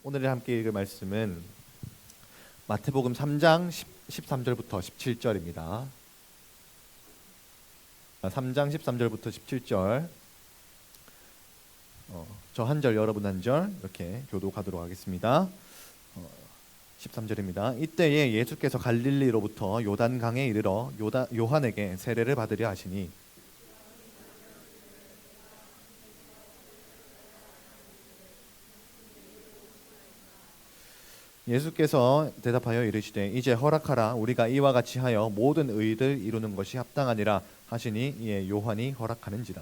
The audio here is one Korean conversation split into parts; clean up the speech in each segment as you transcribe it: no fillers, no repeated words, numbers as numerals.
오늘 함께 읽을 말씀은 마태복음 3장 13절부터 17절입니다. 3장 13절부터 17절 저 한 절 여러분 한 절 이렇게 교독하도록 하겠습니다. 13절입니다. 이때에 예수께서 갈릴리로부터 요단강에 이르러 요한에게 세례를 받으려 하시니 예수께서 대답하여 이르시되 이제 허락하라. 우리가 이와 같이 하여 모든 의를 이루는 것이 합당하니라 하시니 이에 요한이 허락하는지라.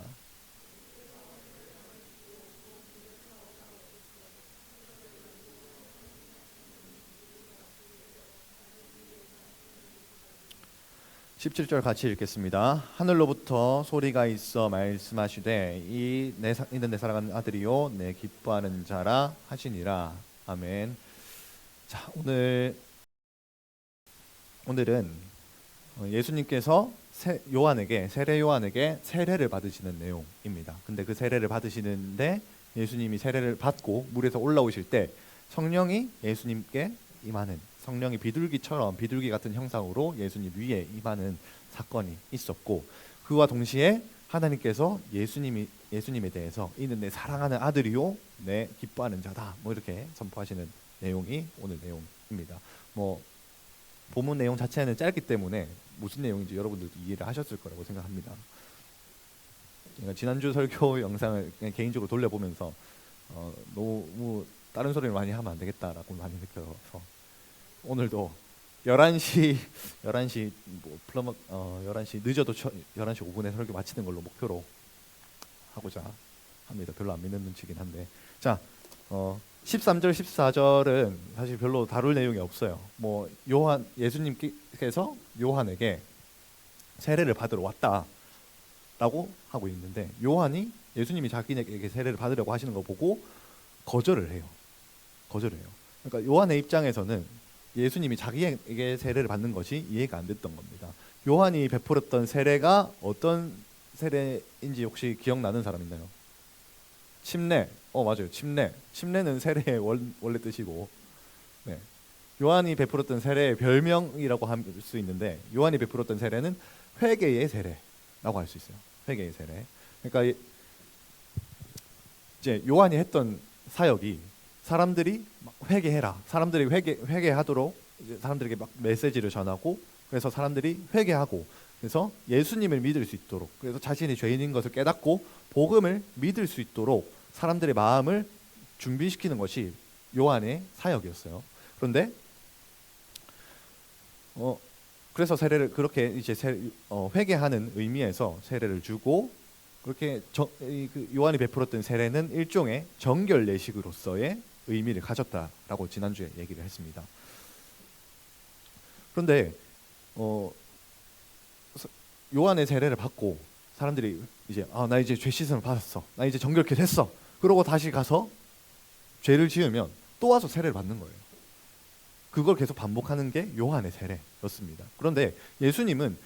17절 같이 읽겠습니다. 하늘로부터 소리가 있어 말씀하시되 이는 내 사랑하는 아들이요 내 기뻐하는 자라 하시니라. 아멘. 자, 오늘은 예수님께서 세례 요한에게 세례를 받으시는 내용입니다. 근데 그 세례를 받으시는데 예수님이 세례를 받고 물에서 올라오실 때 성령이 예수님께 임하는, 성령이 비둘기 같은 형상으로 예수님 위에 임하는 사건이 있었고, 그와 동시에 하나님께서 예수님에 대해서 이는 내 사랑하는 아들이요 내 기뻐하는 자다 이렇게 선포하시는 내용이 오늘 내용입니다. 본문 내용 자체는 짧기 때문에 무슨 내용인지 여러분들도 이해를 하셨을 거라고 생각합니다. 지난주 설교 영상을 그냥 개인적으로 돌려보면서 너무 다른 소리를 많이 하면 안 되겠다라고 많이 느껴서 오늘도 11시 11시 늦어도 11시 5분에 설교 마치는 걸로 목표로 하고자 합니다. 별로 안 믿는 눈치긴 한데, 자 13절 14절은 사실 별로 다룰 내용이 없어요. 예수님께서 요한에게 세례를 받으러 왔다라고 하고 있는데, 요한이 예수님이 자기에게 세례를 받으려고 하시는 거 보고 거절을 해요. 그러니까 요한의 입장에서는 예수님이 자기에게 세례를 받는 것이 이해가 안 됐던 겁니다. 요한이 베풀었던 세례가 어떤 세례인지 혹시 기억나는 사람 있나요? 침례. 맞아요. 침례는 세례의 원래 뜻이고, 네. 요한이 베풀었던 세례의 별명이라고 할 수 있는데, 요한이 베풀었던 세례는 회개의 세례라고 할 수 있어요. 회개의 세례. 그러니까 이제 요한이 했던 사역이 사람들이 회개해라. 사람들이 회개하도록 사람들에게 막 메시지를 전하고, 그래서 사람들이 회개하고, 그래서 예수님을 믿을 수 있도록, 그래서 자신이 죄인인 것을 깨닫고 복음을 믿을 수 있도록 사람들의 마음을 준비시키는 것이 요한의 사역이었어요. 그런데 그래서 세례를 그렇게 이제 회개하는 의미에서 세례를 주고, 그렇게 요한이 베풀었던 세례는 일종의 정결 예식으로서의 의미를 가졌다라고 지난주에 얘기를 했습니다. 그런데 요한의 세례를 받고 사람들이 이제 나 이제 죄 씻음을 받았어, 나 이제 정결케 됐어, 그러고 다시 가서 죄를 지으면 또 와서 세례를 받는 거예요. 그걸 계속 반복하는 게 요한의 세례였습니다. 그런데 예수님은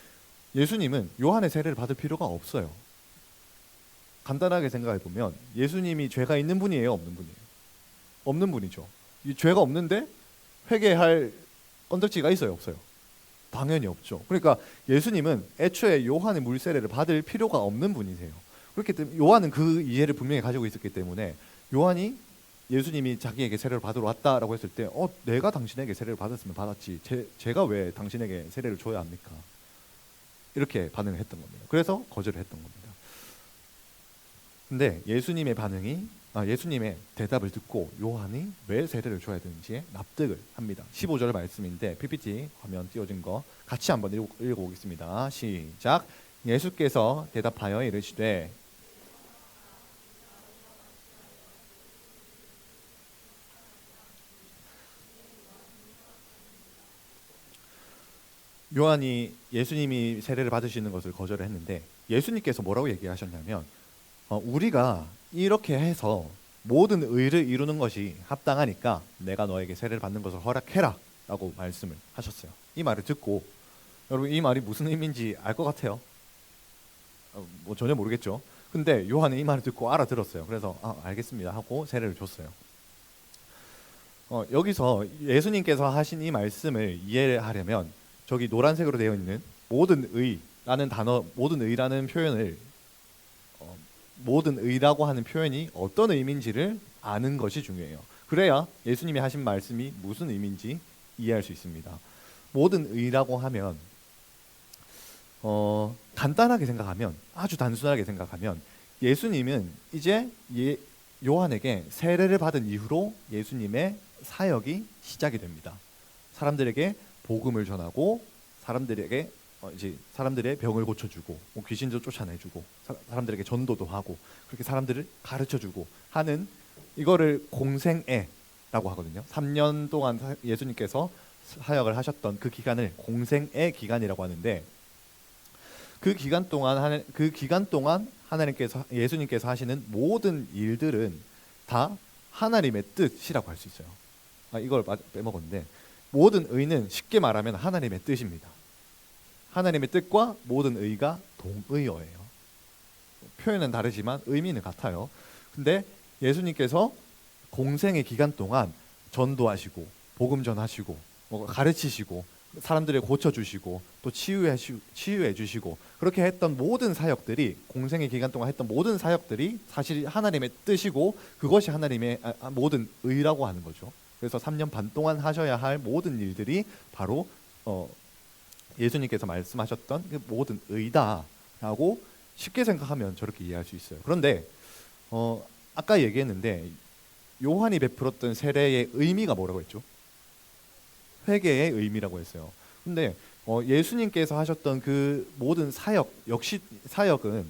요한의 세례를 받을 필요가 없어요. 간단하게 생각해 보면 예수님이 죄가 있는 분이에요, 없는 분이에요? 없는 분이죠. 이 죄가 없는데 회개할 건덕지가 있어요, 없어요? 당연히 없죠. 그러니까 예수님은 애초에 요한의 물 세례를 받을 필요가 없는 분이세요. 그렇기 때문에 요한은 그 이해를 분명히 가지고 있었기 때문에 요한이 예수님이 자기에게 세례를 받으러 왔다라고 했을 때 내가 당신에게 세례를 받았으면 받았지, 제가 왜 당신에게 세례를 줘야 합니까? 이렇게 반응을 했던 겁니다. 그래서 거절을 했던 겁니다. 근데 예수님의 대답을 듣고 요한이 왜 세례를 줘야 되는지에 납득을 합니다. 15절 말씀인데 PPT 화면 띄워진 거 같이 한번 읽어보겠습니다. 시작. 예수께서 대답하여 이르시되 요한이 예수님이 세례를 받으시는 것을 거절을 했는데, 예수님께서 뭐라고 얘기하셨냐면 우리가 이렇게 해서 모든 의를 이루는 것이 합당하니까 내가 너에게 세례를 받는 것을 허락해라 라고 말씀을 하셨어요. 이 말을 듣고 여러분, 이 말이 무슨 의미인지 알 것 같아요? 전혀 모르겠죠. 근데 요한은 이 말을 듣고 알아들었어요. 그래서 알겠습니다 하고 세례를 줬어요. 여기서 예수님께서 하신 이 말씀을 이해하려면 저기 노란색으로 되어 있는 모든 의라는 단어, 모든 의라는 표현을 모든 의라고 하는 표현이 어떤 의미인지를 아는 것이 중요해요. 그래야 예수님이 하신 말씀이 무슨 의미인지 이해할 수 있습니다. 모든 의라고 하면 간단하게 생각하면, 아주 단순하게 생각하면 예수님은 이제 요한에게 세례를 받은 이후로 예수님의 사역이 시작이 됩니다. 사람들에게 복음을 전하고 사람들에게 이제 사람들의 병을 고쳐주고 귀신도 쫓아내주고 사람들에게 전도도 하고 그렇게 사람들을 가르쳐주고 하는, 이거를 공생애라고 하거든요. 3년 동안 예수님께서 사역을 하셨던 그 기간을 공생애 기간이라고 하는데, 그 기간 동안 하나님께서, 예수님께서 하시는 모든 일들은 다 하나님의 뜻이라고 할 수 있어요. 이걸 빼먹었는데, 모든 의는 쉽게 말하면 하나님의 뜻입니다. 하나님의 뜻과 모든 의가 동의어예요. 표현은 다르지만 의미는 같아요. 근데 예수님께서 공생의 기간 동안 전도하시고 복음 전하시고 가르치시고 사람들을 고쳐주시고 또 치유해 주시고 그렇게 했던 모든 사역들이, 공생의 기간 동안 했던 모든 사역들이 사실 하나님의 뜻이고 그것이 하나님의 모든 의라고 하는 거죠. 그래서 3년 반 동안 하셔야 할 모든 일들이 바로 예수님께서 말씀하셨던 그 모든 의다라고 쉽게 생각하면 저렇게 이해할 수 있어요. 그런데 아까 얘기했는데 요한이 베풀었던 세례의 의미가 뭐라고 했죠? 회개의 의미라고 했어요. 근데 예수님께서 하셨던 그 모든 사역, 역시 사역은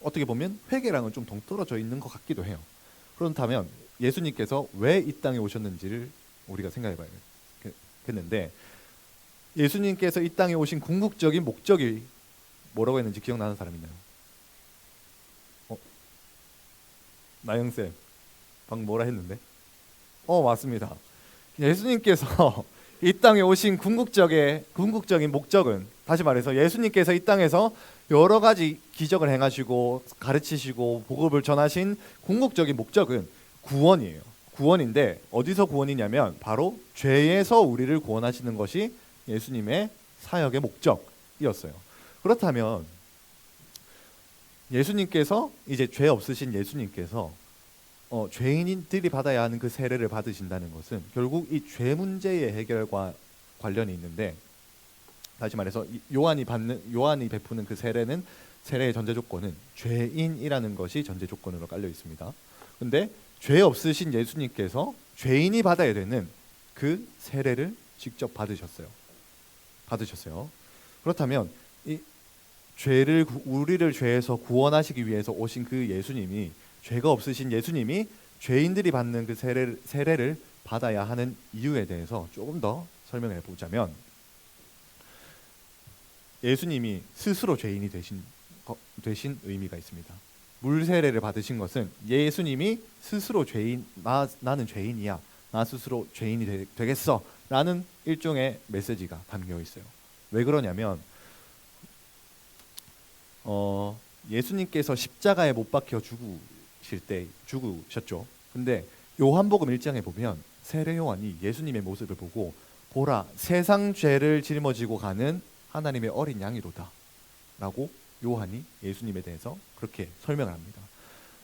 어떻게 보면 회개랑은 좀 동떨어져 있는 것 같기도 해요. 그렇다면 예수님께서 왜 이 땅에 오셨는지를 우리가 생각해 봐야겠는데, 예수님께서 이 땅에 오신 궁극적인 목적이 뭐라고 했는지 기억나는 사람 있나요? 나영쌤 방금 뭐라 했는데? 맞습니다. 예수님께서 이 땅에 오신 궁극적인 목적은, 다시 말해서 예수님께서 이 땅에서 여러 가지 기적을 행하시고 가르치시고 복음을 전하신 궁극적인 목적은 구원이에요. 구원인데 어디서 구원이냐면 바로 죄에서 우리를 구원하시는 것이 예수님의 사역의 목적이었어요. 그렇다면 예수님께서, 이제 죄 없으신 예수님께서 죄인들이 받아야 하는 그 세례를 받으신다는 것은 결국 이 죄 문제의 해결과 관련이 있는데, 다시 말해서 요한이 베푸는 그 세례의 전제 조건은 죄인이라는 것이 전제 조건으로 깔려 있습니다. 근데 죄 없으신 예수님께서 죄인이 받아야 되는 그 세례를 직접 받으셨어요. 그렇다면 우리를 죄에서 구원하시기 위해서 오신 그 예수님이, 죄가 없으신 예수님이 죄인들이 받는 그 세례를 받아야 하는 이유에 대해서 조금 더 설명해 보자면, 예수님이 스스로 죄인이 되신 의미가 있습니다. 물 세례를 받으신 것은 예수님이 스스로 나는 죄인이야, 나 스스로 죄인이 되겠어 라는 일종의 메시지가 담겨 있어요. 왜 그러냐면 예수님께서 십자가에 못 박혀 죽으셨죠. 근데 요한복음 1장에 보면 세례 요한이 예수님의 모습을 보고, 보라 세상 죄를 짊어지고 가는 하나님의 어린 양이로다 라고 요한이 예수님에 대해서 그렇게 설명을 합니다.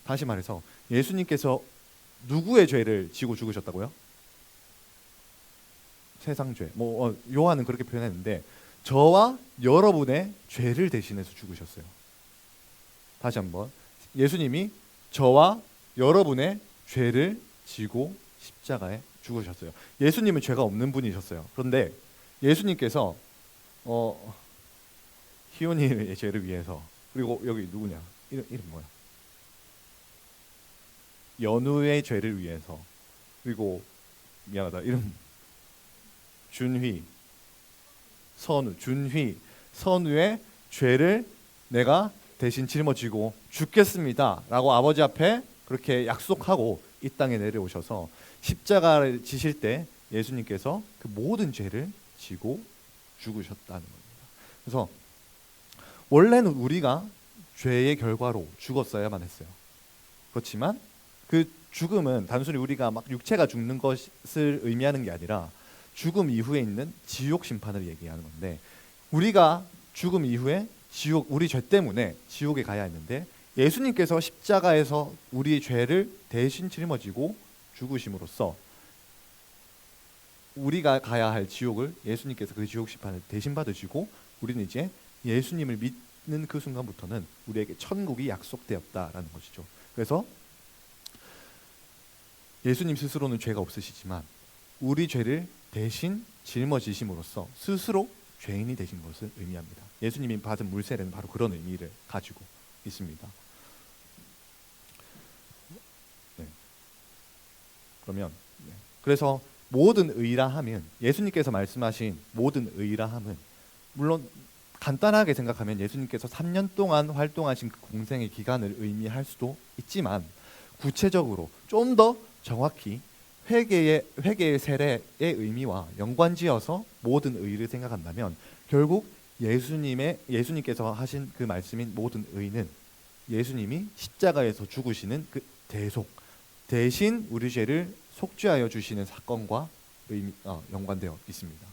다시 말해서 예수님께서 누구의 죄를 지고 죽으셨다고요? 세상 죄. 요한은 그렇게 표현했는데 저와 여러분의 죄를 대신해서 죽으셨어요. 다시 한번, 예수님이 저와 여러분의 죄를 지고 십자가에 죽으셨어요. 예수님은 죄가 없는 분이셨어요. 그런데 예수님께서 희원이의 죄를 위해서, 그리고 여기 누구냐? 이름 뭐야? 연우의 죄를 위해서, 그리고 미안하다, 이름 선우의 죄를 내가 대신 짊어지고 죽겠습니다 라고 아버지 앞에 그렇게 약속하고 이 땅에 내려오셔서 십자가를 지실 때 예수님께서 그 모든 죄를 지고 죽으셨다는 겁니다. 그래서 원래는 우리가 죄의 결과로 죽었어야만 했어요. 그렇지만 그 죽음은 단순히 우리가 막 육체가 죽는 것을 의미하는 게 아니라 죽음 이후에 있는 지옥 심판을 얘기하는 건데, 우리가 죽음 이후에 지옥, 우리 죄 때문에 지옥에 가야 했는데 예수님께서 십자가에서 우리의 죄를 대신 짊어지고 죽으심으로써 우리가 가야 할 지옥을, 예수님께서 그 지옥 심판을 대신 받으시고 우리는 이제 예수님을 믿는 그 순간부터는 우리에게 천국이 약속되었다라는 것이죠. 그래서 예수님 스스로는 죄가 없으시지만 우리 죄를 대신 짊어지심으로써 스스로 죄인이 되신 것을 의미합니다. 예수님이 받은 물세례는 바로 그런 의미를 가지고 있습니다. 네. 그러면 그래서 모든 의라함은, 예수님께서 말씀하신 모든 의라함은, 물론 간단하게 생각하면 예수님께서 3년 동안 활동하신 그 공생의 기간을 의미할 수도 있지만, 구체적으로 좀 더 정확히 회개의 세례의 의미와 연관지어서 모든 의를 생각한다면 결국 예수님께서 하신 그 말씀인 모든 의는 예수님이 십자가에서 죽으시는 그 대신 우리 죄를 속죄하여 주시는 사건과 연관되어 있습니다.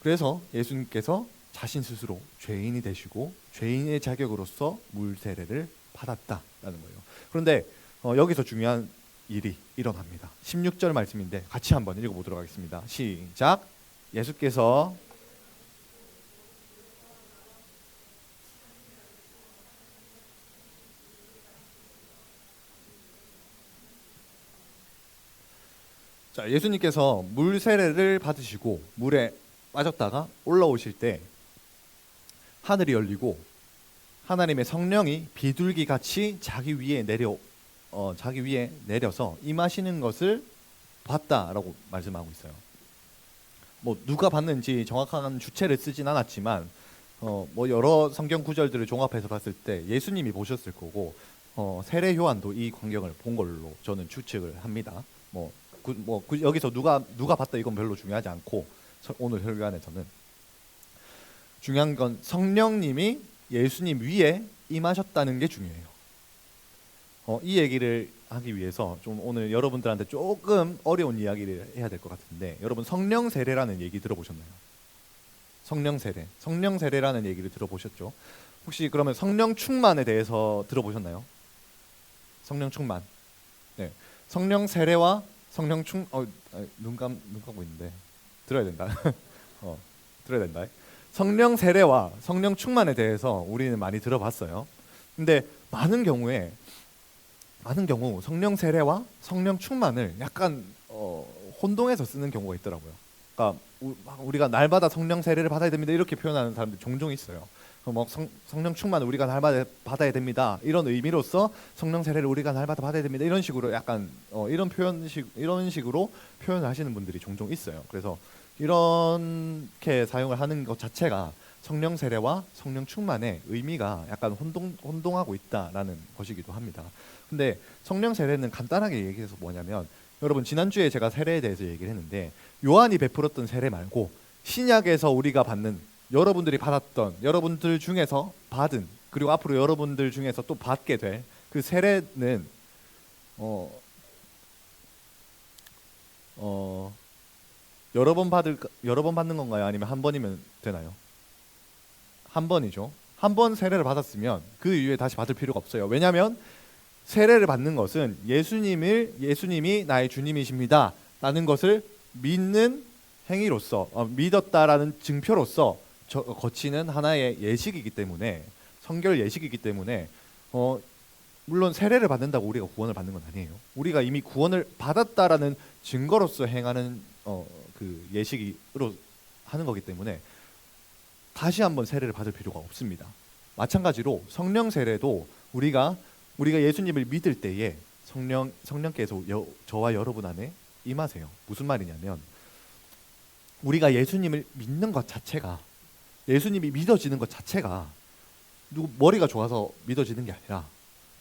그래서 예수님께서 자신 스스로 죄인이 되시고 죄인의 자격으로서 물세례를 받았다라는 거예요. 그런데 여기서 중요한 일이 일어납니다. 16절 말씀인데 같이 한번 읽어보도록 하겠습니다. 시작. 예수께서 예수님께서 물 세례를 받으시고 물에 빠졌다가 올라오실 때 하늘이 열리고 하나님의 성령이 비둘기 같이 자기 위에 내려서 임하시는 것을 봤다라고 말씀하고 있어요. 뭐 누가 봤는지 정확한 주체를 쓰진 않았지만 뭐 여러 성경 구절들을 종합해서 봤을 때 예수님이 보셨을 거고, 세례 요한도 이 광경을 본 걸로 저는 추측을 합니다. 여기서 누가 봤다 이건 별로 중요하지 않고, 오늘 혈관에서는 중요한 건 성령님이 예수님 위에 임하셨다는 게 중요해요. 이 얘기를 하기 위해서 좀 오늘 여러분들한테 조금 어려운 이야기를 해야 될 것 같은데, 여러분 성령 세례라는 얘기 들어보셨나요? 성령 세례라는 얘기를 들어보셨죠? 혹시 그러면 성령 충만에 대해서 들어보셨나요? 성령 충만. 네. 성령 세례와 성령 눈 감고 있는데 들어야 된다. 들어야 된다. 성령 세례와 성령 충만에 대해서 우리는 많이 들어봤어요. 근데 많은 경우 성령 세례와 성령 충만을 약간 혼동해서 쓰는 경우가 있더라고요. 그러니까 우리가 날마다 성령 세례를 받아야 됩니다 이렇게 표현하는 사람들이 종종 있어요. 성령 충만을 우리가 날마다 받아야 됩니다 이런 의미로서 성령 세례를 우리가 날마다 받아야 됩니다 이런 식으로 약간 이런 식으로 표현을 하시는 분들이 종종 있어요. 그래서 이렇게 사용을 하는 것 자체가 성령 세례와 성령 충만의 의미가 약간 혼동하고 있다라는 것이기도 합니다. 근데 성령 세례는 간단하게 얘기해서 뭐냐면, 여러분 지난주에 제가 세례에 대해서 얘기를 했는데 요한이 베풀었던 세례 말고 신약에서 우리가 받는, 여러분들이 받았던, 여러분들 중에서 받은, 그리고 앞으로 여러분들 중에서 또 받게 될 그 세례는 여러 번 받는 건가요? 아니면 한 번이면 되나요? 한 번이죠. 한 번 세례를 받았으면 그 이후에 다시 받을 필요가 없어요. 왜냐하면 세례를 받는 것은 예수님이 나의 주님이십니다 라는 것을 믿는 행위로서, 믿었다라는 증표로서 거치는 하나의 예식이기 때문에, 성결 예식이기 때문에 물론 세례를 받는다고 우리가 구원을 받는 건 아니에요. 우리가 이미 구원을 받았다라는 증거로서 행하는 그 예식으로 하는 거기 때문에 다시 한번 세례를 받을 필요가 없습니다. 마찬가지로 성령 세례도 우리가 예수님을 믿을 때에 성령께서 저와 여러분 안에 임하세요. 무슨 말이냐면, 우리가 예수님을 믿는 것 자체가, 예수님이 믿어지는 것 자체가 머리가 좋아서 믿어지는 게 아니라,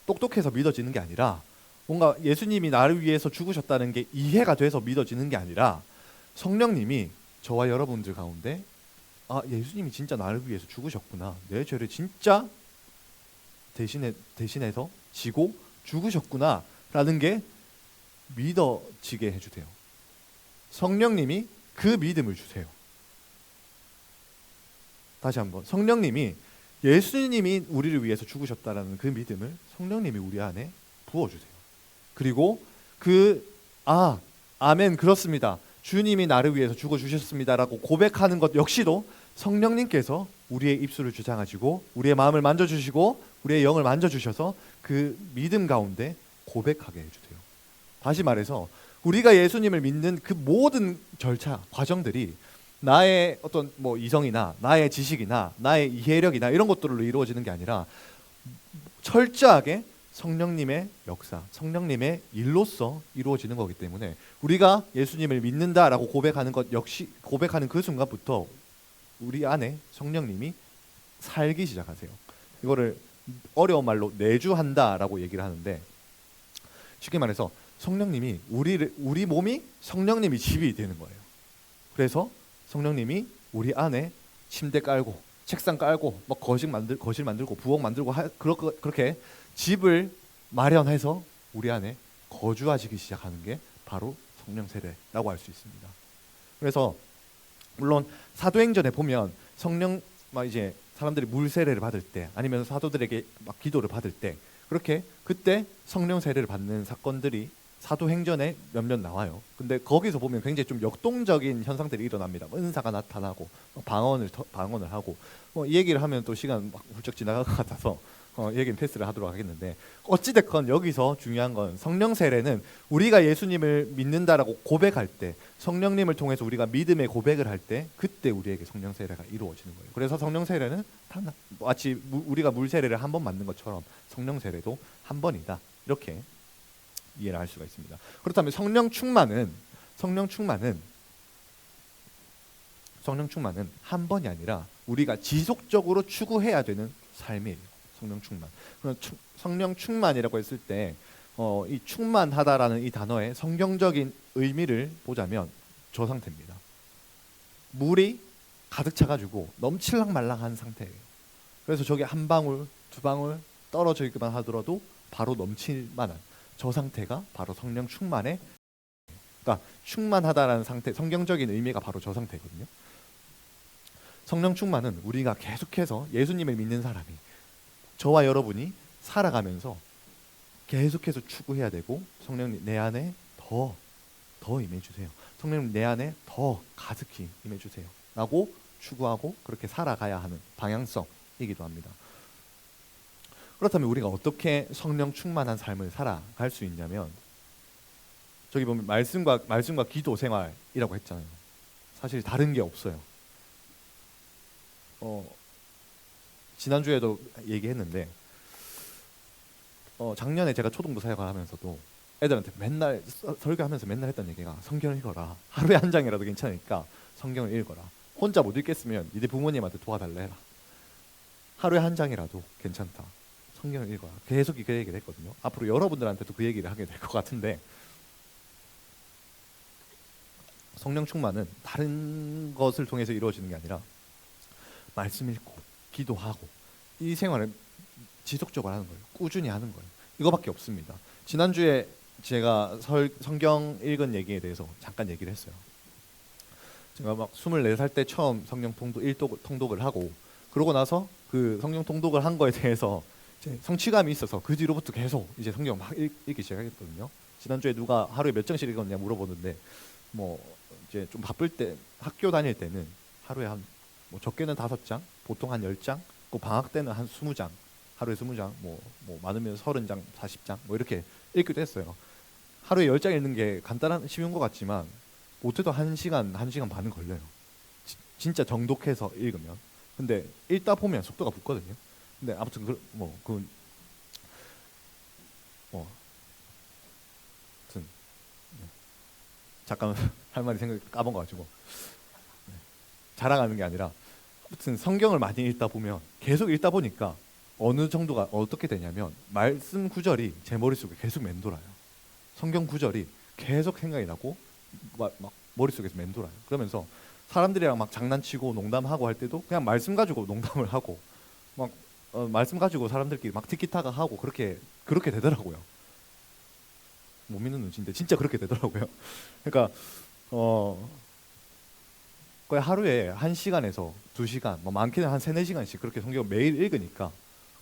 똑똑해서 믿어지는 게 아니라, 뭔가 예수님이 나를 위해서 죽으셨다는 게 이해가 돼서 믿어지는 게 아니라, 성령님이 저와 여러분들 가운데 예수님이 진짜 나를 위해서 죽으셨구나, 내 죄를 진짜 대신해서 지고 죽으셨구나라는 게 믿어지게 해주세요. 성령님이 그 믿음을 주세요. 다시 한번, 성령님이 예수님이 우리를 위해서 죽으셨다라는 그 믿음을 성령님이 우리 안에 부어주세요. 그리고 아멘, 그렇습니다, 주님이 나를 위해서 죽어주셨습니다라고 고백하는 것 역시도 성령님께서 우리의 입술을 주장하시고 우리의 마음을 만져주시고 우리의 영을 만져주셔서 그 믿음 가운데 고백하게 해주세요. 다시 말해서 우리가 예수님을 믿는 그 모든 절차, 과정들이 나의 어떤 뭐 이성이나 나의 지식이나 나의 이해력이나 이런 것들로 이루어지는 게 아니라 철저하게 성령님의 역사, 성령님의 일로서 이루어지는 거기 때문에 우리가 예수님을 믿는다라고 고백하는 것 역시, 고백하는 그 순간부터 우리 안에 성령님이 살기 시작하세요. 이거를 어려운 말로 내주한다라고 얘기를 하는데, 쉽게 말해서 성령님이 우리 몸이 성령님이 집이 되는 거예요. 그래서 성령님이 우리 안에 침대 깔고 책상 깔고 막 거실 만들고 부엌 만들고 그렇게 집을 마련해서 우리 안에 거주하시기 시작하는 게 바로 성령 세례라고 할 수 있습니다. 그래서 물론 사도행전에 보면 성령 막 이제 사람들이 물 세례를 받을 때 아니면 사도들에게 막 기도를 받을 때 그렇게 그때 성령 세례를 받는 사건들이 사도행전에 몇몇 나와요. 근데 거기서 보면 굉장히 좀 역동적인 현상들이 일어납니다. 은사가 나타나고 방언을 하고 이 얘기를 하면 또 시간 막 훌쩍 지나갈 것 같아서 얘기는 패스를 하도록 하겠는데, 어찌됐건 여기서 중요한 건 성령 세례는 우리가 예수님을 믿는다라고 고백할 때, 성령님을 통해서 우리가 믿음의 고백을 할 때 그때 우리에게 성령 세례가 이루어지는 거예요. 그래서 성령 세례는 마치 우리가 물 세례를 한 번 맞는 것처럼 성령 세례도 한 번이다, 이렇게 이해를 할 수가 있습니다. 그렇다면 성령 충만은 한 번이 아니라 우리가 지속적으로 추구해야 되는 삶이에요. 성령 충만. 성령 충만이라고 했을 때 이 충만하다라는 이 단어의 성경적인 의미를 보자면 저 상태입니다. 물이 가득 차가지고 넘칠랑말랑한 상태예요. 그래서 저게 한 방울, 두 방울 떨어져 있기만 하더라도 바로 넘칠 만한 저 상태가 바로 성령 충만의, 그러니까 충만하다라는 상태, 성경적인 의미가 바로 저 상태거든요. 성령 충만은 우리가 계속해서 예수님을 믿는 사람이, 저와 여러분이 살아가면서 계속해서 추구해야 되고, 성령님 내 안에 더 임해주세요, 성령님 내 안에 더 가득히 임해주세요 라고 추구하고 그렇게 살아가야 하는 방향성이기도 합니다. 그렇다면 우리가 어떻게 성령 충만한 삶을 살아갈 수 있냐면, 저기 보면 말씀과 기도 생활이라고 했잖아요. 사실 다른 게 없어요. 지난주에도 얘기했는데 작년에 제가 초등부 사역을 하면서도 애들한테 맨날 설교하면서 맨날 했던 얘기가, 성경을 읽어라. 하루에 한 장이라도 괜찮으니까 성경을 읽어라. 혼자 못 읽겠으면 니네 부모님한테 도와달라 해라. 하루에 한 장이라도 괜찮다, 성경을 읽어라. 계속 그 얘기를 했거든요. 앞으로 여러분들한테도 그 얘기를 하게 될 것 같은데, 성령 충만은 다른 것을 통해서 이루어지는 게 아니라 말씀 읽고 기도하고 이 생활을 지속적으로 하는 거예요. 꾸준히 하는 거예요. 이거밖에 없습니다. 지난주에 제가 성경 읽은 얘기에 대해서 잠깐 얘기를 했어요. 제가 막 24살 때 처음 성경 통독을 하고, 그러고 나서 그 성경 통독을 한 거에 대해서 성취감이 있어서 그 뒤로부터 계속 이제 성경 막 읽기 시작했거든요. 지난주에 누가 하루에 몇 장씩 읽었냐 물어보는데, 뭐 이제 좀 바쁠 때, 학교 다닐 때는 하루에 뭐 적게는 5장, 보통 한 10장, 그 방학 때는 한 20장, 하루에 20장, 뭐 많으면 30장, 40장 뭐 이렇게 읽기도 했어요. 하루에 10장 읽는 게 쉬운 것 같지만 못해도 1시간 반은 걸려요. 진짜 정독해서 읽으면. 근데 읽다 보면 속도가 붙거든요. 근데 아무튼 잠깐 할 말이 까먹어가지고 자랑하는 게 아니라, 아무튼 성경을 많이 읽다 보면, 계속 읽다 보니까 어느 정도가 어떻게 되냐면 말씀 구절이 제 머릿속에 계속 맴돌아요. 성경 구절이 계속 생각이 나고 막 머릿속에서 맴돌아요. 그러면서 사람들이랑 막 장난치고 농담하고 할 때도 그냥 말씀 가지고 농담을 하고, 막 말씀 가지고 사람들끼리 막 티키타카 하고 그렇게 되더라고요. 못 믿는 눈치인데 진짜 그렇게 되더라고요. 그러니까 거의 하루에 1시간에서 2시간, 뭐 많게는 한 3-4시간씩 그렇게 성경을 매일 읽으니까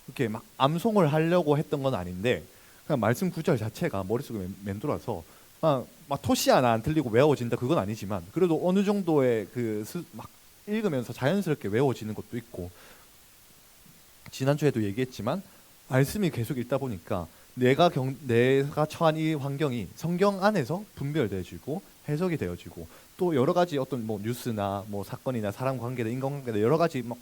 그렇게 막 암송을 하려고 했던 건 아닌데 그냥 말씀 구절 자체가 머릿속에 맴돌아서 막 토시 하나 안 틀리고 외워진다 그건 아니지만 그래도 어느 정도의 막 읽으면서 자연스럽게 외워지는 것도 있고, 지난주에도 얘기했지만 말씀이 계속 읽다 보니까 내가 처한 이 환경이 성경 안에서 분별되어지고 해석이 되어지고, 또 여러 가지 어떤 뭐 뉴스나 뭐 사건이나 사람 관계나 인간관계나 여러 가지 막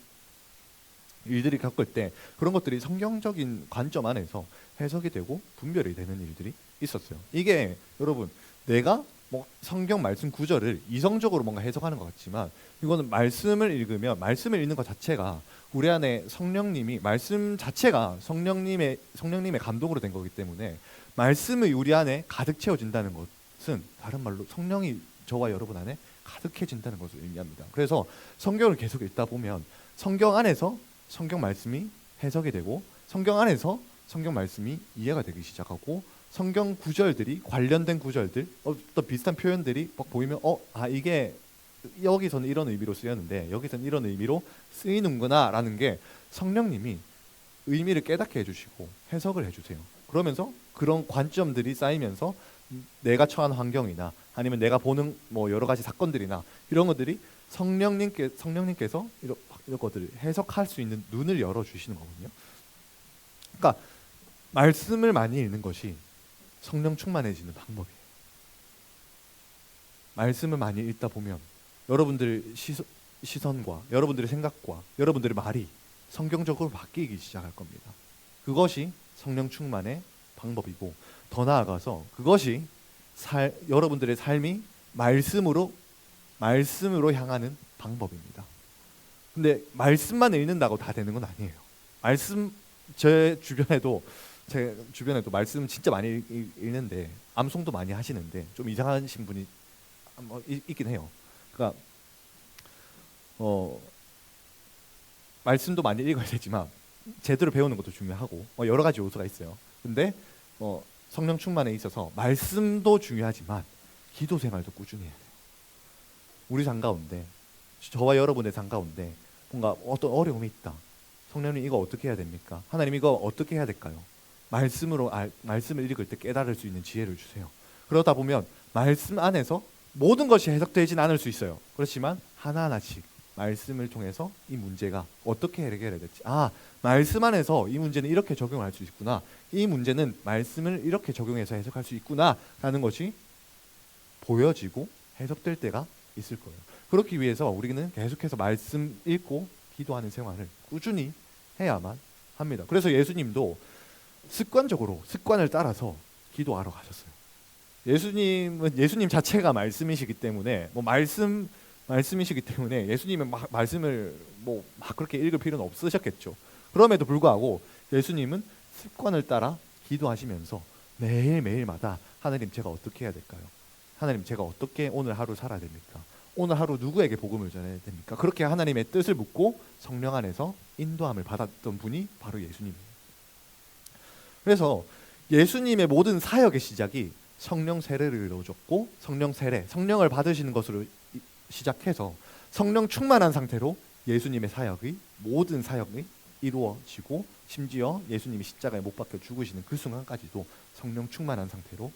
일들이 겪을 때 그런 것들이 성경적인 관점 안에서 해석이 되고 분별이 되는 일들이 있었어요. 이게 여러분, 내가 뭐 성경 말씀 구절을 이성적으로 뭔가 해석하는 것 같지만 이거는 말씀을 읽으면 말씀을 읽는 것 자체가 우리 안에 성령님이, 말씀 자체가 성령님의 감동으로 된 거기 때문에 말씀이 우리 안에 가득 채워진다는 것은 다른 말로 성령이 저와 여러분 안에 가득해진다는 것을 의미합니다. 그래서 성경을 계속 읽다 보면 성경 안에서 성경 말씀이 해석이 되고 성경 안에서 성경 말씀이 이해가 되기 시작하고 성경 구절들이, 관련된 구절들, 어떤 비슷한 표현들이 막 보이면 이게 여기서는 이런 의미로 쓰였는데 여기서는 이런 의미로 쓰이는구나 라는 게 성령님이 의미를 깨닫게 해주시고 해석을 해주세요. 그러면서 그런 관점들이 쌓이면서 내가 처한 환경이나 아니면 내가 보는 뭐 여러 가지 사건들이나 이런 것들이 성령님께서 이런 것들을 해석할 수 있는 눈을 열어주시는 거거든요. 그러니까 말씀을 많이 읽는 것이 성령 충만해지는 방법이에요. 말씀을 많이 읽다 보면 여러분들 시선과 여러분들의 생각과 여러분들의 말이 성경적으로 바뀌기 시작할 겁니다. 그것이 성령 충만의 방법이고, 더 나아가서 그것이 여러분들의 삶이 말씀으로 향하는 방법입니다. 근데 말씀만 읽는다고 다 되는 건 아니에요. 제 주변에도 말씀 진짜 많이 읽는데 암송도 많이 하시는데 좀 이상하신 분이 있긴 해요. 그러니까 말씀도 많이 읽어야 되지만 제대로 배우는 것도 중요하고 여러 가지 요소가 있어요. 근데 성령 충만에 있어서 말씀도 중요하지만 기도 생활도 꾸준히 해야 돼요. 우리 삶 가운데, 저와 여러분의 삶 가운데 뭔가 어떤 어려움이 있다. 성령님 이거 어떻게 해야 됩니까? 하나님 이거 어떻게 해야 될까요? 말씀을 읽을 때 깨달을 수 있는 지혜를 주세요. 그러다 보면 말씀 안에서 모든 것이 해석되진 않을 수 있어요. 그렇지만 하나하나씩 말씀을 통해서 이 문제가 어떻게 해결해야 될지, 말씀 안에서 이 문제는 이렇게 적용할 수 있구나, 이 문제는 말씀을 이렇게 적용해서 해석할 수 있구나 라는 것이 보여지고 해석될 때가 있을 거예요. 그렇기 위해서 우리는 계속해서 말씀 읽고 기도하는 생활을 꾸준히 해야만 합니다. 그래서 예수님도 습관을 따라서 기도하러 가셨어요. 예수님 자체가 말씀이시기 때문에 말씀이시기 때문에 예수님은 말씀을 막 그렇게 읽을 필요는 없으셨겠죠. 그럼에도 불구하고 예수님은 습관을 따라 기도하시면서 매일매일마다 하나님 제가 어떻게 해야 될까요? 하나님 제가 어떻게 오늘 하루 살아야 됩니까? 오늘 하루 누구에게 복음을 전해야 됩니까? 그렇게 하나님의 뜻을 묻고 성령 안에서 인도함을 받았던 분이 바로 예수님이에요. 그래서 예수님의 모든 사역의 시작이 성령 세례를 이루어졌고, 성령을 받으시는 것으로 시작해서 성령 충만한 상태로 예수님의 모든 사역이 이루어지고, 심지어 예수님이 십자가에 못 박혀 죽으시는 그 순간까지도 성령 충만한 상태로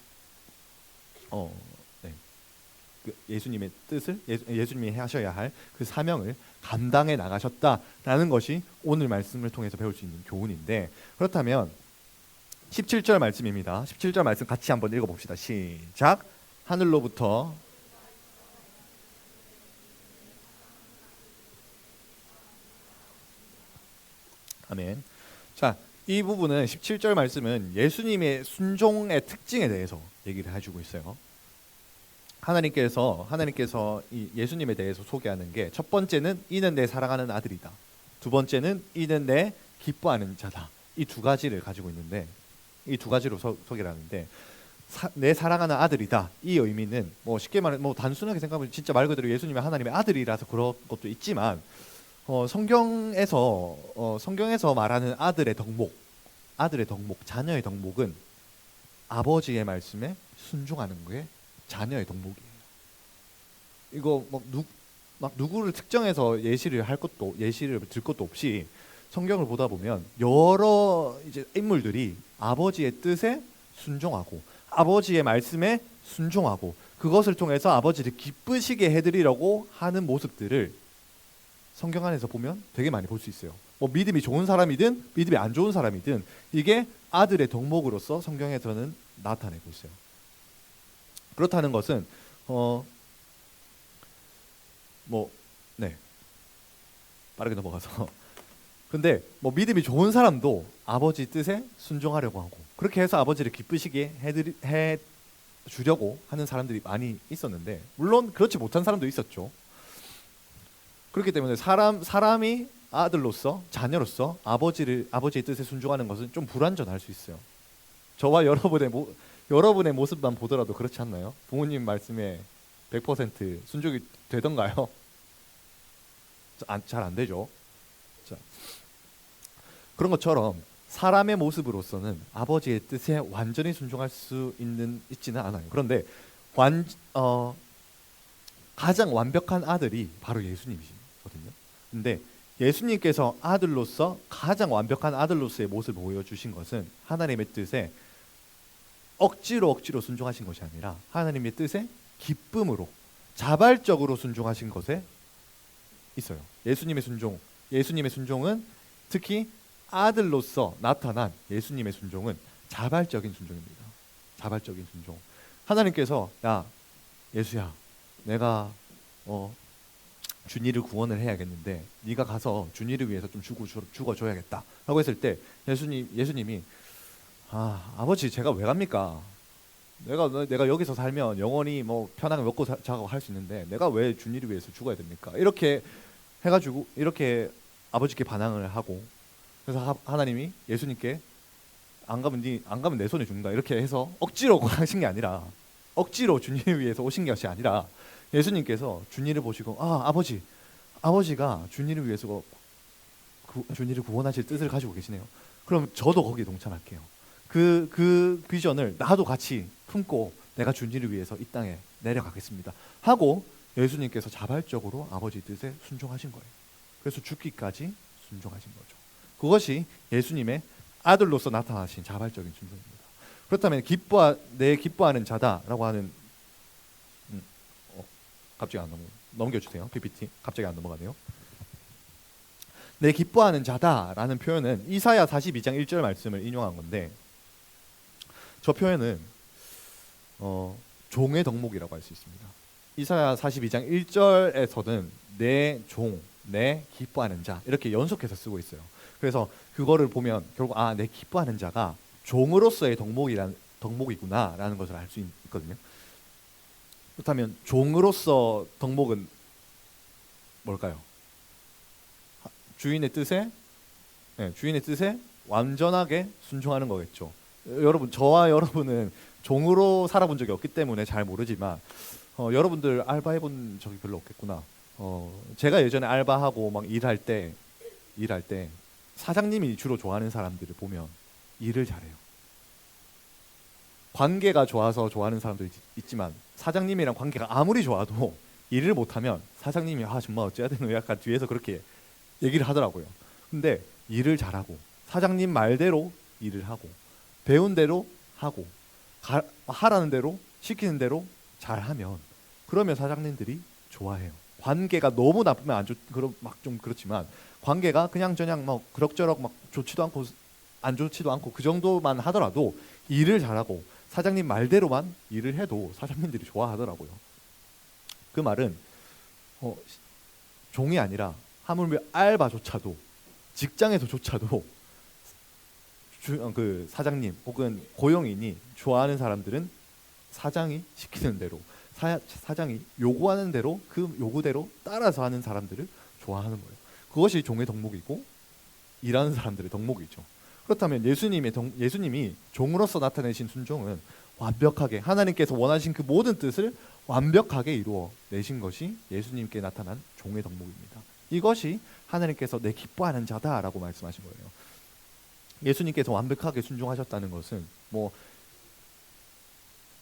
예수님의 뜻을, 예수님이 하셔야 할 그 사명을 감당해 나가셨다라는 것이 오늘 말씀을 통해서 배울 수 있는 교훈인데, 그렇다면 17절 말씀입니다. 17절 말씀 같이 한번 읽어봅시다. 시작. 하늘로부터 아멘. 자, 이 부분은 17절 말씀은 예수님의 순종의 특징에 대해서 얘기를 해주고 있어요. 하나님께서 이 예수님에 대해서 소개하는 게, 첫 번째는 이는 내 사랑하는 아들이다. 두 번째는 이는 내 기뻐하는 자다. 이 두 가지를 가지고 있는데, 이 두 가지로 소개를 하는데, 내 사랑하는 아들이다. 이 의미는 쉽게 말해 단순하게 생각하면 진짜 말 그대로 예수님이 하나님의 아들이라서 그런 것도 있지만, 성경에서 말하는 아들의 덕목, 자녀의 덕목은 아버지의 말씀에 순종하는 게 자녀의 덕목이에요. 이거 막 누구를 특정해서 예시를 들 것도 없이 성경을 보다 보면 여러 이제 인물들이 아버지의 뜻에 순종하고 아버지의 말씀에 순종하고 그것을 통해서 아버지를 기쁘시게 해드리려고 하는 모습들을 성경 안에서 보면 되게 많이 볼 수 있어요. 뭐 믿음이 좋은 사람이든 믿음이 안 좋은 사람이든 이게 아들의 덕목으로서 성경에서는 나타내고 있어요. 그렇다는 것은 네, 빠르게 넘어가서 근데 뭐 믿음이 좋은 사람도 아버지 뜻에 순종하려고 하고 그렇게 해서 아버지를 기쁘시게 해 주려고 하는 사람들이 많이 있었는데 물론 그렇지 못한 사람도 있었죠. 그렇기 때문에 사람이 아들로서 자녀로서 아버지의 뜻에 순종하는 것은 좀 불완전할 수 있어요. 저와 여러분의 모습만 보더라도 그렇지 않나요? 부모님 말씀에 100% 순종이 되던가요? 잘 안 되죠. 자, 그런 것처럼 사람의 모습으로서는 아버지의 뜻에 완전히 순종할 수 있지는 않아요. 그런데 가장 완벽한 아들이 바로 예수님이거든요. 근데 예수님께서 가장 완벽한 아들로서의 모습을 보여주신 것은 하나님의 뜻에 억지로 순종하신 것이 아니라 하나님의 뜻에 기쁨으로 자발적으로 순종하신 것에 있어요. 예수님의 순종은 특히 아들로서 나타난 예수님의 순종은 자발적인 순종입니다. 자발적인 순종. 하나님께서 야 예수야 내가 준이를 구원을 해야겠는데 네가 가서 준이를 위해서 좀 죽어줘야겠다 라고 했을 때 예수님이 아버지 제가 왜 갑니까? 내가 여기서 살면 영원히 뭐 편하게 먹고 자고 할 수 있는데 내가 왜 준이를 위해서 죽어야 됩니까? 이렇게 해가지고 이렇게 아버지께 반항을 하고 그래서 하나님이 예수님께 안 가면 내 손에 죽는다 이렇게 해서 억지로 하신 게 아니라 억지로 준이를 위해서 오신 것이 아니라 예수님께서 준이를 보시고 아버지가 준이를 위해서 준이를 구원하실 뜻을 가지고 계시네요. 그럼 저도 거기에 동참할게요. 그 비전을 나도 같이 품고 내가 준이를 위해서 이 땅에 내려가겠습니다 하고 예수님께서 자발적으로 아버지 뜻에 순종하신 거예요. 그래서 죽기까지 순종하신 거죠. 그것이 예수님의 아들로서 나타나신 자발적인 순종입니다. 그렇다면 내 기뻐하는 자다라고 하는 갑자기 안 넘겨주세요. PPT 갑자기 안 넘어가네요. 내 기뻐하는 자다라는 표현은 이사야 42장 1절 말씀을 인용한 건데 저 표현은 종의 덕목이라고 할 수 있습니다. 이사야 42장 1절에서는 내 기뻐하는 자 이렇게 연속해서 쓰고 있어요. 그래서 그거를 보면 결국 내 기뻐하는 자가 종으로서의 덕목이구나라는 것을 알 수 있거든요. 그렇다면 종으로서 덕목은 뭘까요? 주인의 뜻에 완전하게 순종하는 거겠죠. 저와 여러분은 종으로 살아본 적이 없기 때문에 잘 모르지만 여러분들 알바해본 적이 별로 없겠구나. 제가 예전에 알바하고 막 일할 때 사장님이 주로 좋아하는 사람들을 보면 일을 잘해요. 관계가 좋아서 좋아하는 사람도 있지만 사장님이랑 관계가 아무리 좋아도 일을 못하면 사장님이 정말 어째야 되노 약간 뒤에서 그렇게 얘기를 하더라고요. 근데 일을 잘하고 사장님 말대로 일을 하고 배운 대로 하고 하라는 대로 시키는 대로 잘하면 그러면 사장님들이 좋아해요. 관계가 너무 나쁘면 막 좀 그렇지만 관계가 그냥저냥 막 그럭저럭 막 좋지도 않고 안 좋지도 않고 그 정도만 하더라도 일을 잘하고 사장님 말대로만 일을 해도 사장님들이 좋아하더라고요. 그 말은 종이 아니라 하물며 알바조차도 직장에서조차도 그 사장님 혹은 고용인이 좋아하는 사람들은 사장이 시키는 대로 사장이 요구하는 대로 그 요구대로 따라서 하는 사람들을 좋아하는 거예요. 그것이 종의 덕목이고 일하는 사람들의 덕목이죠. 그렇다면 예수님이 종으로서 나타내신 순종은 완벽하게 하나님께서 원하신 그 모든 뜻을 완벽하게 이루어 내신 것이 예수님께 나타난 종의 덕목입니다. 이것이 하나님께서 내 기뻐하는 자다라고 말씀하신 거예요. 예수님께서 완벽하게 순종하셨다는 것은 뭐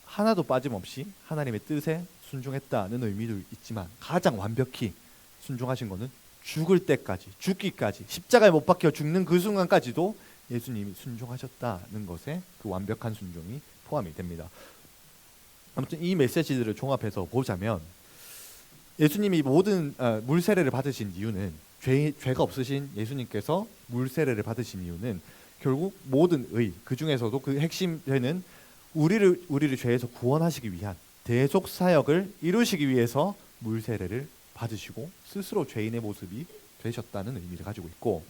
하나도 빠짐없이 하나님의 뜻에 순종했다는 의미도 있지만 가장 완벽히 순종하신 것은 죽을 때까지, 죽기까지, 십자가에 못 박혀 죽는 그 순간까지도 예수님이 순종하셨다는 것에 그 완벽한 순종이 포함이 됩니다. 아무튼 이 메시지들을 종합해서 보자면 예수님이 모든 물 세례를 받으신 이유는 죄가 없으신 예수님께서 물 세례를 받으신 이유는 결국 모든 의, 그 중에서도 그 핵심되는 우리를 죄에서 구원하시기 위한 대속 사역을 이루시기 위해서 물 세례를 받으시고 스스로 죄인의 모습이 되셨다는 의미를 가지고 있고,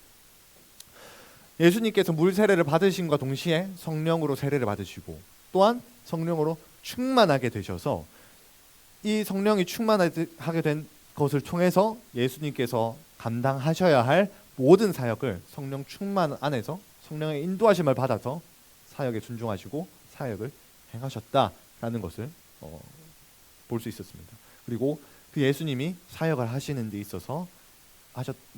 예수님께서 물 세례를 받으심과 동시에 성령으로 세례를 받으시고 또한 성령으로 충만하게 되셔서 이 성령이 충만하게 된 것을 통해서 예수님께서 감당하셔야 할 모든 사역을 성령 충만 안에서 성령의 인도하심을 받아서 사역에 순종하시고 사역을 행하셨다라는 것을 볼 수 있었습니다. 그리고 그 예수님이 사역을 하시는 데 있어서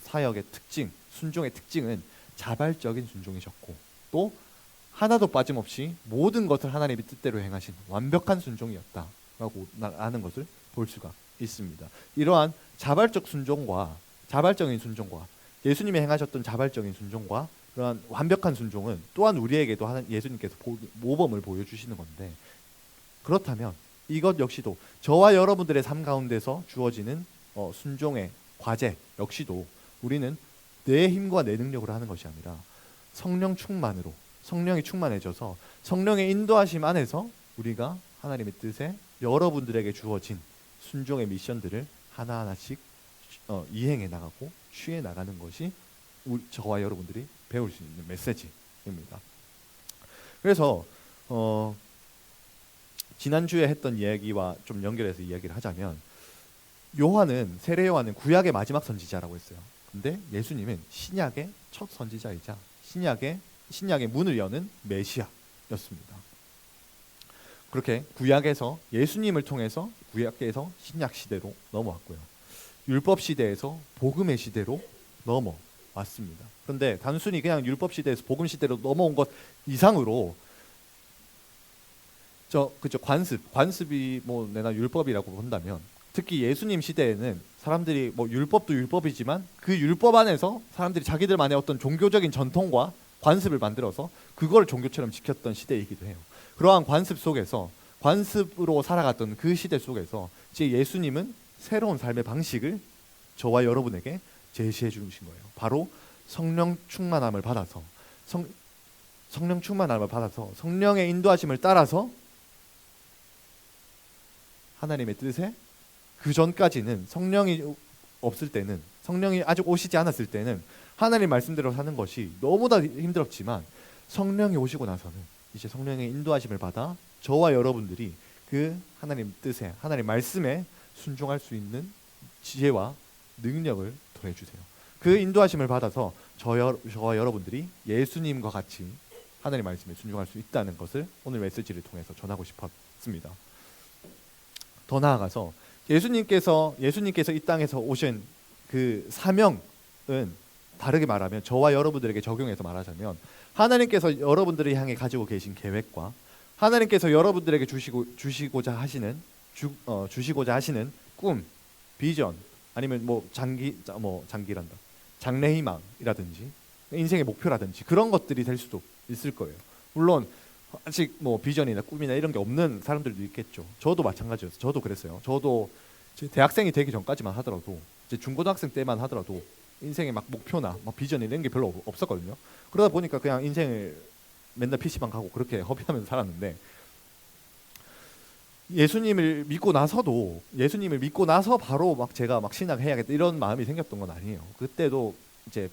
사역의 특징, 순종의 특징은 자발적인 순종이셨고 또 하나도 빠짐없이 모든 것을 하나님의 뜻대로 행하신 완벽한 순종이었다라고 하는 것을 볼 수가 있습니다. 이러한 자발적인 순종과 예수님이 행하셨던 자발적인 순종과 그러한 완벽한 순종은 또한 우리에게도 예수님께서 모범을 보여주시는 건데, 그렇다면 이것 역시도 저와 여러분들의 삶 가운데서 주어지는 순종의 과제 역시도 우리는 내 힘과 내 능력으로 하는 것이 아니라 성령 충만으로, 성령이 충만해져서 성령의 인도하심 안에서 우리가 하나님의 뜻에 여러분들에게 주어진 순종의 미션들을 하나하나씩 이행해 나가고 취해 나가는 것이 저와 여러분들이 배울 수 있는 메시지입니다. 그래서 지난주에 했던 이야기와 좀 연결해서 이야기를 하자면, 세례 요한은 구약의 마지막 선지자라고 했어요. 근데 예수님은 신약의 첫 선지자이자 신약의 문을 여는 메시아였습니다. 그렇게 구약에서 예수님을 통해서 구약에서 신약 시대로 넘어왔고요. 율법 시대에서 복음의 시대로 넘어왔습니다. 그런데 단순히 그냥 율법 시대에서 복음 시대로 넘어온 것 이상으로 관습이 내가 율법이라고 본다면, 특히 예수님 시대에는 사람들이 율법도 율법이지만 그 율법 안에서 사람들이 자기들만의 어떤 종교적인 전통과 관습을 만들어서 그걸 종교처럼 지켰던 시대이기도 해요. 그러한 관습 속에서 관습으로 살아갔던 그 시대 속에서 이제 예수님은 새로운 삶의 방식을 저와 여러분에게 제시해 주신 거예요. 바로 성령 충만함을 받아서 성령의 인도하심을 따라서 하나님의 뜻에, 그 전까지는 성령이 없을 때는, 성령이 아직 오시지 않았을 때는 하나님 말씀대로 사는 것이 너무나 힘들었지만, 성령이 오시고 나서는 이제 성령의 인도하심을 받아 저와 여러분들이 그 하나님 뜻에, 하나님 말씀에 순종할 수 있는 지혜와 능력을 더해 주세요. 그 인도하심을 받아서 저와 여러분들이 예수님과 같이 하나님 말씀에 순종할 수 있다는 것을 오늘 메시지를 통해서 전하고 싶었습니다. 더 나아가서 예수님께서 이 땅에서 오신 그 사명은, 다르게 말하면 저와 여러분들에게 적용해서 말하자면, 하나님께서 여러분들을 향해 가지고 계신 계획과 하나님께서 여러분들에게 주시고자 하시는 꿈, 비전, 아니면 장래희망이라든지 인생의 목표라든지 그런 것들이 될 수도 있을 거예요. 물론 아직 비전이나 꿈이나 이런 게 없는 사람들도 있겠죠. 저도 마찬가지였어요. 저도 그랬어요. 저도 대학생이 되기 전까지만 하더라도, 중고등학생 때만 하더라도 인생의 목표나 비전 이런 게 별로 없었거든요. 그러다 보니까 그냥 인생을 맨날 PC방 가고 그렇게 허비하면서 살았는데, 예수님을 믿고 나서 바로 제가 신학해야겠다 이런 마음이 생겼던 건 아니에요. 그때도 이제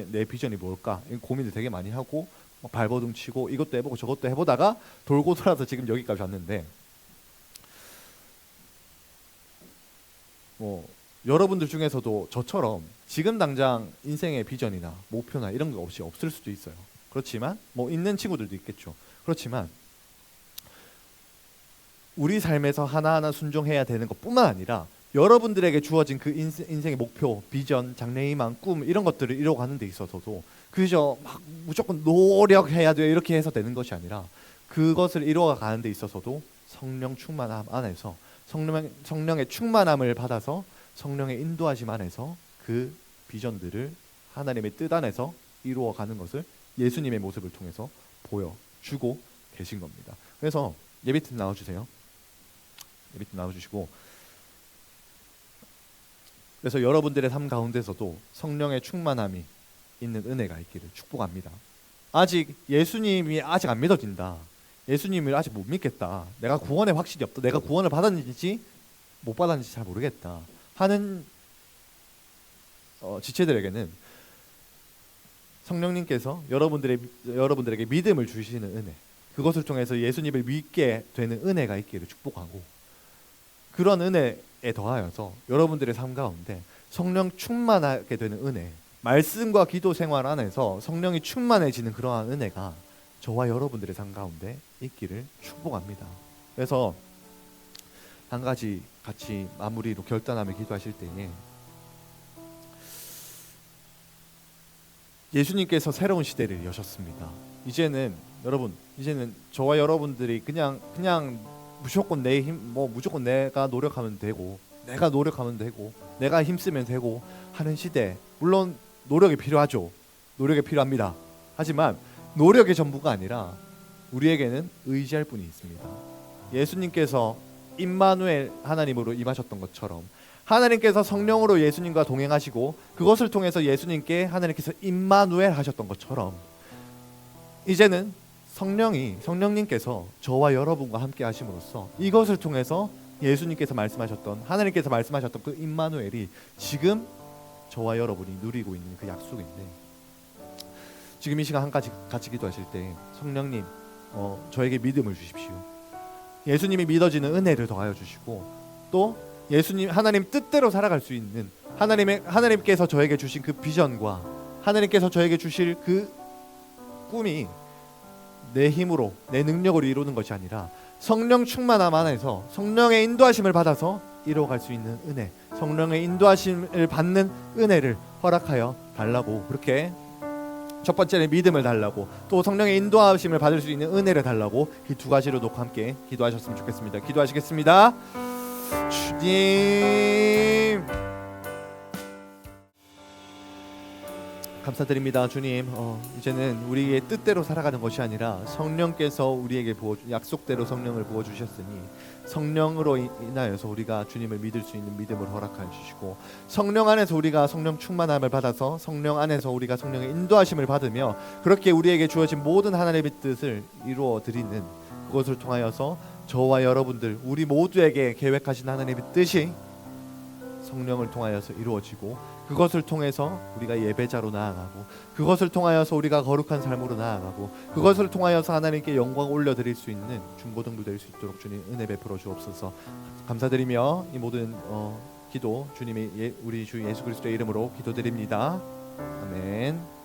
내 비전이 뭘까 고민을 되게 많이 하고 발버둥 치고 이것도 해보고 저것도 해보다가 돌고 돌아서 지금 여기까지 왔는데, 여러분들 중에서도 저처럼 지금 당장 인생의 비전이나 목표나 이런 거 없을 수도 있어요. 그렇지만 있는 친구들도 있겠죠. 그렇지만 우리 삶에서 하나하나 순종해야 되는 것뿐만 아니라 여러분들에게 주어진 그 인생의 목표, 비전, 장래희망, 꿈 이런 것들을 이뤄가는 데 있어서도 그저 막 무조건 노력해야 돼 이렇게 해서 되는 것이 아니라 그것을 이루어가는 데 있어서도 성령 충만함 안에서 성령의 충만함을 받아서 성령의 인도하심 안에서 그 비전들을 하나님의 뜻 안에서 이루어가는 것을 예수님의 모습을 통해서 보여주고 계신 겁니다. 그래서 예비팀 나와주세요. 예비팀 나와주시고, 그래서 여러분들의 삶 가운데서도 성령의 충만함이 있는 은혜가 있기를 축복합니다. 아직 예수님이 아직 안 믿어진다, 예수님을 아직 못 믿겠다, 내가 구원의 확신이 없다, 내가 구원을 받았는지 못 받았는지 잘 모르겠다 하는 지체들에게는 성령님께서 여러분들에게 믿음을 주시는 은혜, 그것을 통해서 예수님을 믿게 되는 은혜가 있기를 축복하고, 그런 은혜에 더하여서 여러분들의 삶 가운데 성령 충만하게 되는 은혜, 말씀과 기도 생활 안에서 성령이 충만해지는 그러한 은혜가 저와 여러분들의 삶 가운데 있기를 축복합니다. 그래서 한 가지 같이 마무리로 결단하며 기도하실 때에, 예수님께서 새로운 시대를 여셨습니다. 이제는 저와 여러분들이 그냥 무조건 내 힘, 무조건 내가 노력하면 되고 내가 힘쓰면 되고 하는 시대. 물론 노력이 필요하죠. 노력이 필요합니다. 하지만 노력의 전부가 아니라 우리에게는 의지할 분이 있습니다. 예수님께서 임마누엘 하나님으로 임하셨던 것처럼 하나님께서 성령으로 예수님과 동행하시고 그것을 통해서 예수님께 하나님께서 임마누엘 하셨던 것처럼 이제는 성령님께서 저와 여러분과 함께 하심으로써 이것을 통해서 예수님께서 말씀하셨던, 하나님께서 말씀하셨던 그 임마누엘이 지금 저와 여러분이 누리고 있는 그 약속인데, 지금 이 시간 한 가지 같이 기도하실 때 성령님 저에게 믿음을 주십시오. 예수님이 믿어지는 은혜를 더하여 주시고, 또 예수님 하나님 뜻대로 살아갈 수 있는 하나님께서 저에게 주신 그 비전과 하나님께서 저에게 주실 그 꿈이 내 힘으로 내 능력으로 이루는 것이 아니라 성령 충만함 안에서 성령의 인도하심을 받아서 이루어갈 수 있는 은혜, 성령의 인도하심을 받는 은혜를 허락하여 달라고, 그렇게 첫 번째는 믿음을 달라고, 또 성령의 인도하심을 받을 수 있는 은혜를 달라고, 이 두 가지로 놓고 함께 기도하셨으면 좋겠습니다. 기도하시겠습니다. 주님 감사드립니다. 주님, 이제는 우리의 뜻대로 살아가는 것이 아니라 성령께서 우리에게 약속대로 성령을 부어주셨으니 성령으로 인하여서 우리가 주님을 믿을 수 있는 믿음을 허락하여 주시고, 성령 안에서 우리가 성령 충만함을 받아서 성령 안에서 우리가 성령의 인도하심을 받으며 그렇게 우리에게 주어진 모든 하나님의 뜻을 이루어 드리는 그것을 통하여서 저와 여러분들 우리 모두에게 계획하신 하나님의 뜻이 성령을 통하여서 이루어지고, 그것을 통해서 우리가 예배자로 나아가고, 그것을 통하여서 우리가 거룩한 삶으로 나아가고, 그것을 통하여서 하나님께 영광 올려드릴 수 있는 중고등부 될 수 있도록 주님 은혜 베풀어 주옵소서. 감사드리며 이 모든 기도 주님의 우리 주 예수 그리스도의 이름으로 기도드립니다. 아멘.